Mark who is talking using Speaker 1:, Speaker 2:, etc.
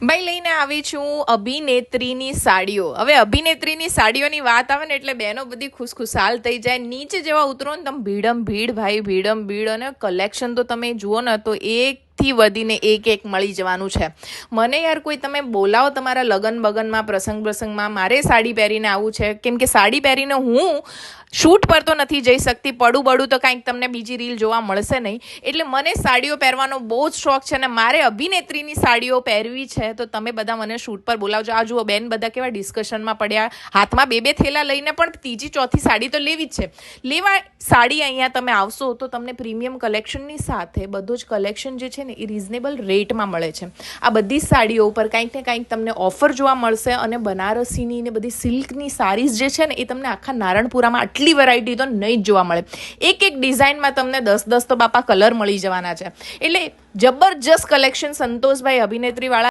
Speaker 1: ભાઈ લઈને આવી છું અભિનેત્રીની સાડીઓ. હવે અભિનેત્રીની સાડીઓની વાત આવે ને એટલે બહેનો બધી ખુશખુશાલ થઈ જાય. નીચે જેવા ઉતરો ને તમે ભીડમ ભીડ ભાઈ, ભીડમ ભીડ. અને કલેક્શન તો તમે જુઓ ને તો થી વધીને એક મળી જવાનું છે. મને યાર કોઈ તમે બોલાવો તમારા લગન બગનમાં, પ્રસંગમાં, મારે સાડી પહેરીને આવવું છે. કેમ કે સાડી પહેરીને હું શૂટ પર તો નથી જઈ શકતી. પડું તો કાંઈક તમને બીજી રીલ જોવા મળશે નહીં. એટલે મને સાડીઓ પહેરવાનો બહુ જ શોખ છે અને મારે અભિનેત્રીની સાડીઓ પહેરવી છે. તો તમે બધા મને શૂટ પર બોલાવજો. આ જુઓ બેન બધા કેવા ડિસ્કશનમાં પડ્યા, હાથમાં બે થેલા લઈને, પણ ત્રીજી ચોથી સાડી તો લેવી જ છે. લેવા સાડી અહીંયા તમે આવશો તો તમને પ્રીમિયમ કલેક્શનની સાથે બધું જ કલેક્શન જે છે ને એ રિઝનેબલ રેટમાં મળે છે. આ બધી સાડીઓ ઉપર કાંઈક ને કાંઈક તમને ઓફર જોવા મળશે. અને બનારસીની ને બધી સિલ્કની સાડીઝ જે છે ને એ તમને આખા નારણપુરામાં આટલી વેરાયટી તો નહીં જ જોવા મળે. એક ડિઝાઇનમાં તમને 10 તો બાપા કલર મળી જવાના છે. એટલે જબરજસ્ત કલેક્શન સંતોષભાઈ અભિનેત્રી વાળા